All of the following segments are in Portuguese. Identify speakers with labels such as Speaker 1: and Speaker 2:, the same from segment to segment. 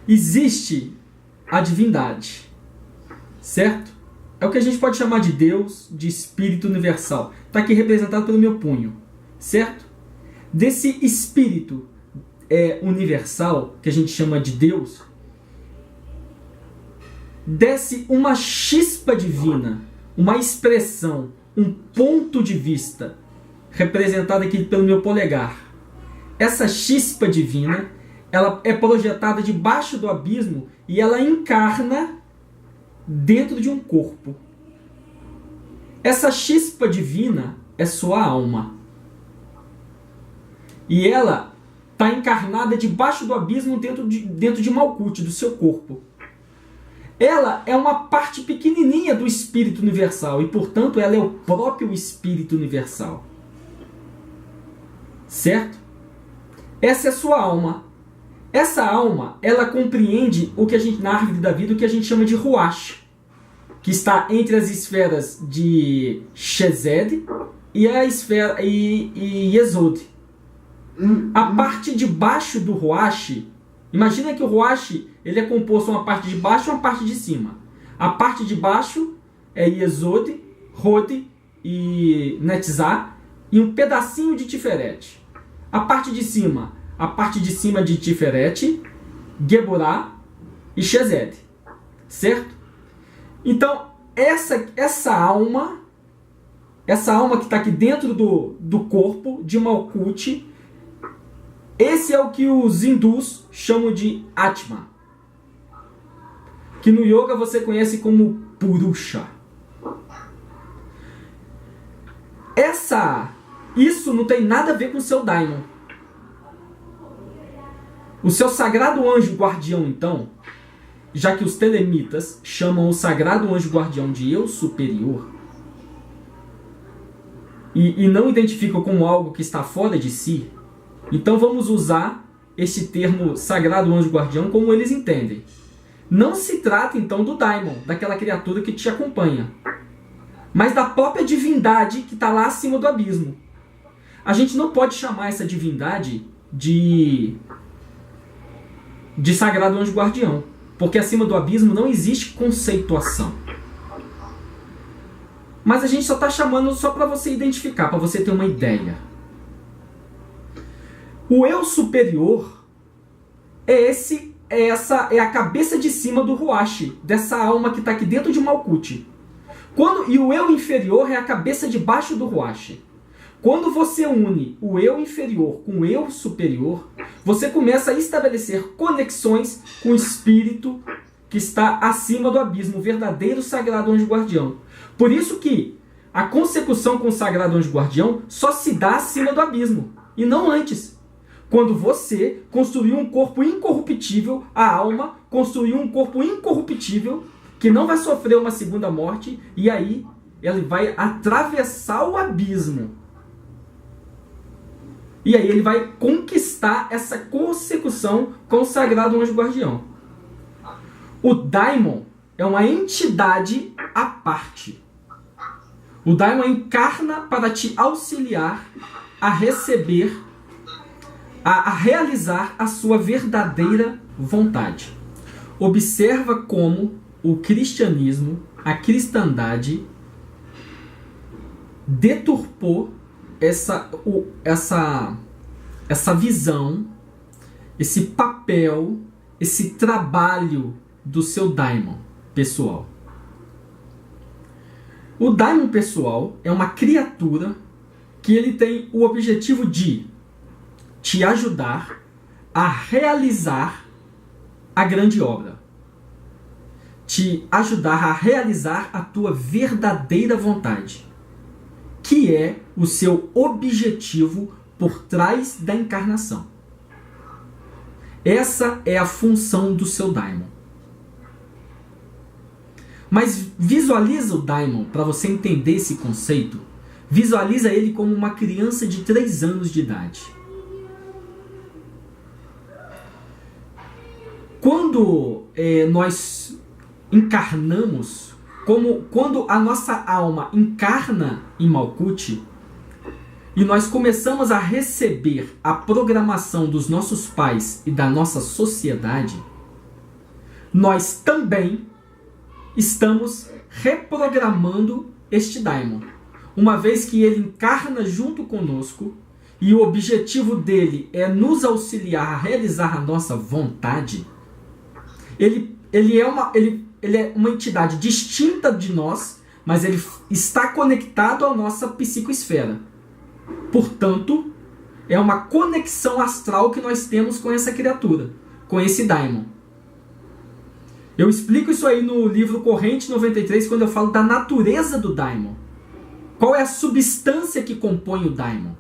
Speaker 1: Existe a divindade, certo? É o que a gente pode chamar de Deus, de Espírito Universal. Está aqui representado pelo meu punho, certo? Desse Espírito universal, que a gente chama de Deus, desce uma chispa divina, uma expressão, um ponto de vista, representado aqui pelo meu polegar. Essa chispa divina, ela é projetada debaixo do abismo e ela encarna dentro de um corpo. Essa chispa divina é sua alma. E ela está encarnada debaixo do abismo dentro de Malkuth, do seu corpo. Ela é uma parte pequenininha do Espírito Universal e, portanto, ela é o próprio Espírito Universal. Certo? Essa é a sua alma. Essa alma, ela compreende o que a gente, na árvore da vida, o que a gente chama de Ruach, que está entre as esferas de Chesed e a esfera e Yesod. A parte de baixo do Ruach, imagina que o Ruach ele é composto uma parte de baixo e uma parte de cima. A parte de baixo é Yesod, Hod e Netzah e um pedacinho de Tiferet. A parte de cima de Tiferet, Geburah e Chesed. Certo? Então, essa alma que está aqui dentro do corpo de Malkuth, esse é o que os hindus chamam de Atma, que no yoga você conhece como Purusha. Isso não tem nada a ver com o seu daimon. O seu sagrado anjo guardião, então, já que os telemitas chamam o sagrado anjo guardião de eu superior e não identificam como algo que está fora de si, então vamos usar este termo sagrado anjo guardião como eles entendem. Não se trata então do daimon, daquela criatura que te acompanha, mas da própria divindade que está lá acima do abismo. A gente não pode chamar essa divindade de sagrado anjo guardião, porque acima do abismo não existe conceituação. Mas a gente só está chamando só para você identificar, para você ter uma ideia. O eu superior é a cabeça de cima do Ruach, dessa alma que está aqui dentro de Malkuth. E o eu inferior é a cabeça de baixo do Ruach. Quando você une o eu inferior com o eu superior, você começa a estabelecer conexões com o espírito que está acima do abismo, o verdadeiro sagrado anjo guardião. Por isso que a consecução com o sagrado anjo guardião só se dá acima do abismo, e não antes. Quando você construiu um corpo incorruptível, a alma construiu um corpo incorruptível, que não vai sofrer uma segunda morte, e aí ele vai atravessar o abismo. E aí ele vai conquistar essa consecução com o sagrado anjo guardião. O daimon é uma entidade à parte. O daimon encarna para te auxiliar a receber, a realizar a sua verdadeira vontade. Observa como o cristianismo, a cristandade, deturpou essa visão, esse papel, esse trabalho do seu daimon pessoal. O daimon pessoal é uma criatura que ele tem o objetivo de te ajudar a realizar a grande obra. Te ajudar a realizar a tua verdadeira vontade, que é o seu objetivo por trás da encarnação. Essa é a função do seu daimon. Mas visualiza o daimon, para você entender esse conceito, visualiza ele como uma criança de 3 anos de idade. Quando nós encarnamos, quando a nossa alma encarna em Malkuth, e nós começamos a receber a programação dos nossos pais e da nossa sociedade, nós também estamos reprogramando este daimon. Uma vez que ele encarna junto conosco e o objetivo dele é nos auxiliar a realizar a nossa vontade, ele é uma entidade distinta de nós, mas ele está conectado à nossa psicoesfera. Portanto, é uma conexão astral que nós temos com essa criatura, com esse daimon. Eu explico isso aí no livro Corrente 93, quando eu falo da natureza do daimon. Qual é a substância que compõe o daimon?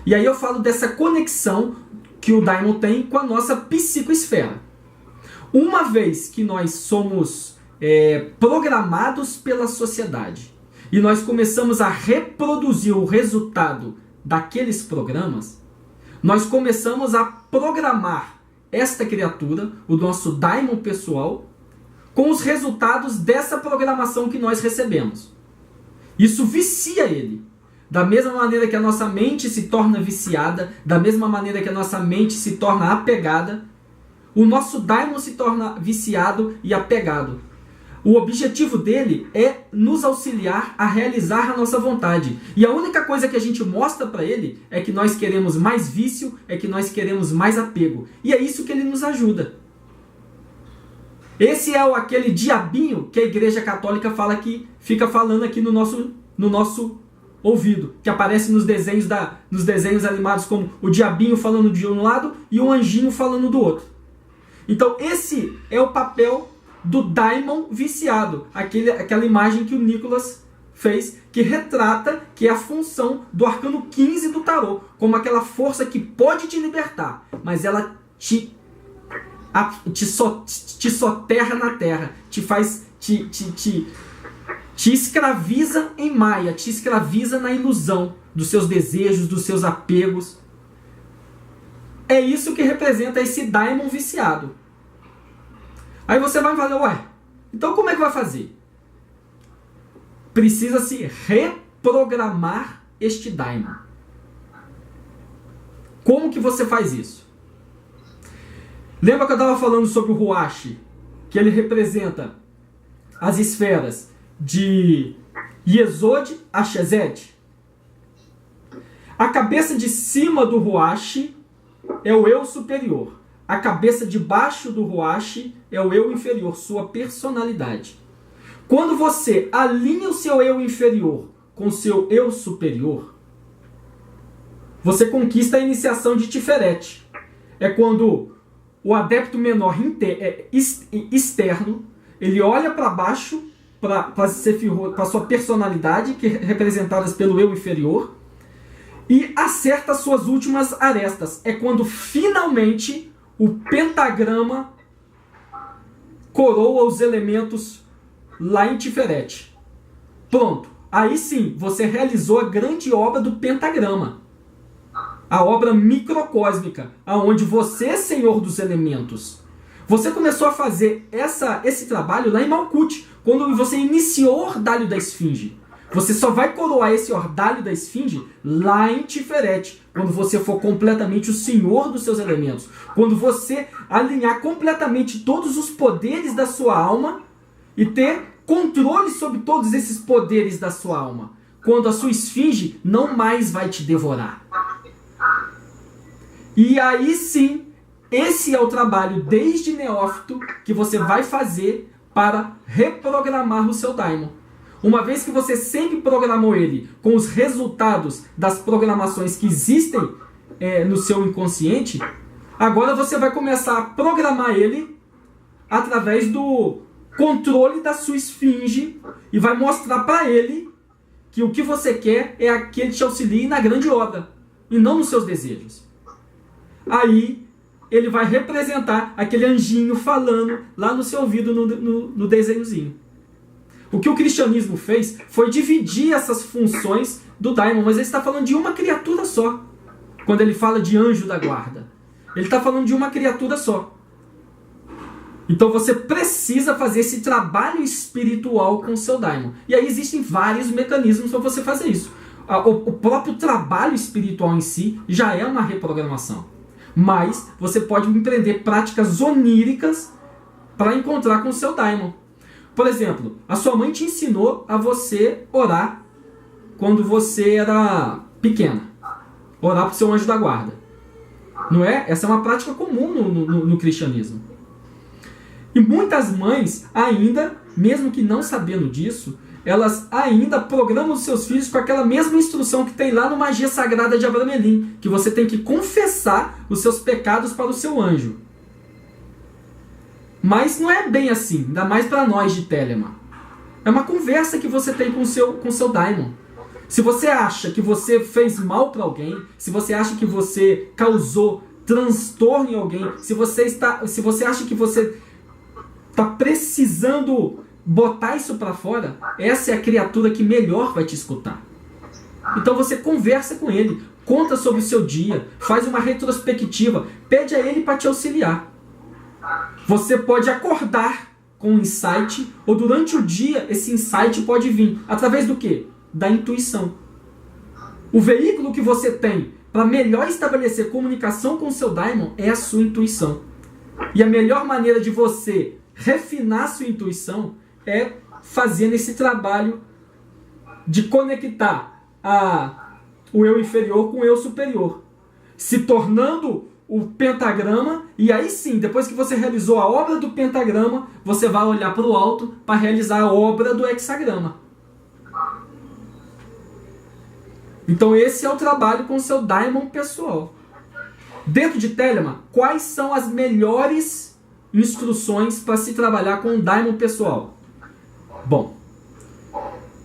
Speaker 1: E aí eu falo dessa conexão que o daimon tem com a nossa psicoesfera. Uma vez que nós somos programados pela sociedade e nós começamos a reproduzir o resultado daqueles programas, nós começamos a programar esta criatura, o nosso daimon pessoal, com os resultados dessa programação que nós recebemos. Isso vicia ele. Da mesma maneira que a nossa mente se torna viciada, da mesma maneira que a nossa mente se torna apegada, o nosso daimon se torna viciado e apegado. O objetivo dele é nos auxiliar a realizar a nossa vontade. E a única coisa que a gente mostra para ele é que nós queremos mais vício, é que nós queremos mais apego. E é isso que ele nos ajuda. Esse é aquele diabinho que a Igreja Católica fala que fica falando aqui no nosso ouvido, que aparece nos desenhos animados como o diabinho falando de um lado e o anjinho falando do outro. Então esse é o papel do daimon viciado, aquela imagem que o Nicholas fez, que retrata que é a função do arcano 15 do tarô, como aquela força que pode te libertar, mas ela te soterra na terra, te escraviza em maia, te escraviza na ilusão dos seus desejos, dos seus apegos. É isso que representa esse daimon viciado. Aí você vai falar, ué, então como é que vai fazer? Precisa-se reprogramar este daimon. Como que você faz isso? Lembra que eu estava falando sobre o Huashi? Que ele representa as esferas de Yesod a Shezed? A cabeça de cima do Huashi é o eu superior. A cabeça de baixo do Huashi é o eu inferior, sua personalidade. Quando você alinha o seu eu inferior com o seu eu superior, você conquista a iniciação de Tiferet. É quando o adepto menor externo, ele olha para baixo, para a sua personalidade, que é representada pelo eu inferior, e acerta as suas últimas arestas. É quando finalmente o pentagrama coroa os elementos lá em Tiferet. Pronto. Aí sim, você realizou a grande obra do pentagrama. A obra microcósmica, aonde você é senhor dos elementos. Você começou a fazer esse trabalho lá em Malkuth, quando você iniciou o Ordalho da Esfinge. Você só vai coroar esse Ordalho da Esfinge lá em Tiferet, quando você for completamente o senhor dos seus elementos. Quando você alinhar completamente todos os poderes da sua alma e ter controle sobre todos esses poderes da sua alma. Quando a sua esfinge não mais vai te devorar. E aí sim, esse é o trabalho desde neófito que você vai fazer para reprogramar o seu daimon. Uma vez que você sempre programou ele com os resultados das programações que existem no seu inconsciente, agora você vai começar a programar ele através do controle da sua esfinge e vai mostrar para ele que o que você quer é que ele te auxilie na grande obra e não nos seus desejos. Aí ele vai representar aquele anjinho falando lá no seu ouvido no desenhozinho. O que o cristianismo fez foi dividir essas funções do daimon, mas ele está falando de uma criatura só. Quando ele fala de anjo da guarda, ele está falando de uma criatura só. Então você precisa fazer esse trabalho espiritual com o seu daimon. E aí existem vários mecanismos para você fazer isso. O próprio trabalho espiritual em si já é uma reprogramação. Mas você pode empreender práticas oníricas para encontrar com o seu daimon. Por exemplo, a sua mãe te ensinou a você orar quando você era pequena. Orar para o seu anjo da guarda. Não é? Essa é uma prática comum no cristianismo. E muitas mães ainda, mesmo que não sabendo disso, elas ainda programam os seus filhos com aquela mesma instrução que tem lá no Magia Sagrada de Abramelin, que você tem que confessar os seus pecados para o seu anjo. Mas não é bem assim, ainda mais para nós de Telema. É uma conversa que você tem com o seu daimon. Se você acha que você fez mal para alguém, se você acha que você causou transtorno em alguém, se você acha que você está precisando botar isso para fora, essa é a criatura que melhor vai te escutar. Então você conversa com ele, conta sobre o seu dia, faz uma retrospectiva, pede a ele para te auxiliar. Você pode acordar com um insight, ou durante o dia esse insight pode vir. Através do quê? Da intuição. O veículo que você tem para melhor estabelecer comunicação com o seu daimon é a sua intuição. E a melhor maneira de você refinar a sua intuição é fazendo esse trabalho de conectar o eu inferior com o eu superior. Se tornando o pentagrama, e aí sim, depois que você realizou a obra do pentagrama, você vai olhar para o alto para realizar a obra do hexagrama. Então esse é o trabalho com o seu daimon pessoal. Dentro de Telema, quais são as melhores instruções para se trabalhar com o daimon pessoal? Bom,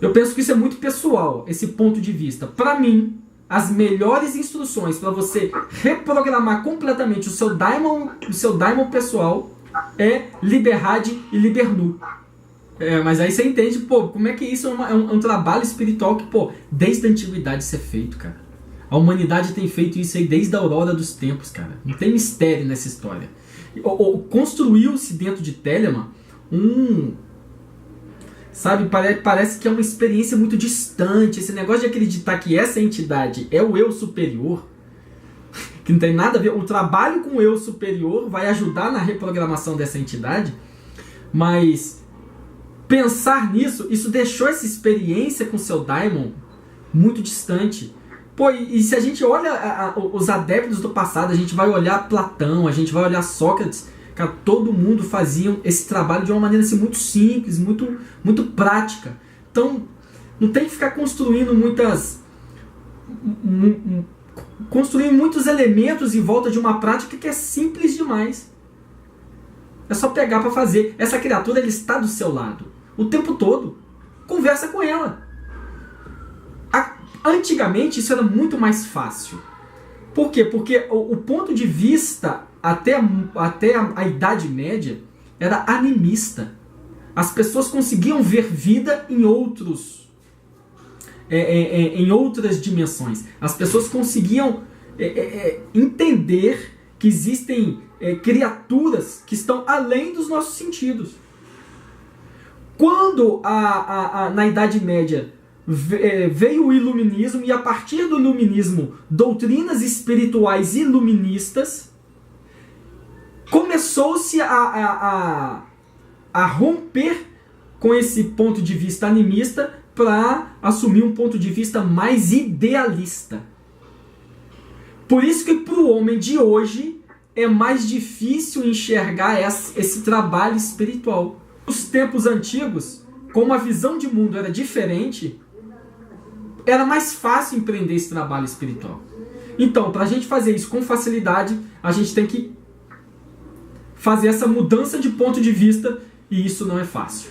Speaker 1: eu penso que isso é muito pessoal, esse ponto de vista. Para mim, as melhores instruções para você reprogramar completamente o seu daimon pessoal é Liberhad e Libernu. Mas aí você entende, como é que isso é um trabalho espiritual que, desde a antiguidade isso é feito, cara. A humanidade tem feito isso aí desde a aurora dos tempos, cara. Não tem mistério nessa história. Construiu-se dentro de Telema sabe, parece que é uma experiência muito distante. Esse negócio de acreditar que essa entidade é o eu superior, que não tem nada a ver. O trabalho com o eu superior vai ajudar na reprogramação dessa entidade, mas pensar nisso, isso deixou essa experiência com o seu daimon muito distante. E se a gente olha os adeptos do passado, a gente vai olhar Platão, a gente vai olhar Sócrates, cara, todo mundo fazia esse trabalho de uma maneira assim, muito simples, muito, muito prática. Então, não tem que ficar construindo muitos elementos em volta de uma prática que é simples demais. É só pegar para fazer. Essa criatura, ela está do seu lado o tempo todo. Conversa com ela. Antigamente isso era muito mais fácil. Por quê? Porque o ponto de vista até a Idade Média era animista. As pessoas conseguiam ver vida em outras dimensões. As pessoas conseguiam entender que existem criaturas que estão além dos nossos sentidos. Quando na Idade Média veio o iluminismo, e a partir do iluminismo, doutrinas espirituais iluministas, começou-se a romper com esse ponto de vista animista para assumir um ponto de vista mais idealista. Por isso que para o homem de hoje é mais difícil enxergar esse trabalho espiritual. Nos tempos antigos, como a visão de mundo era diferente, era mais fácil empreender esse trabalho espiritual. Então, para a gente fazer isso com facilidade, a gente tem que fazer essa mudança de ponto de vista, e isso não é fácil.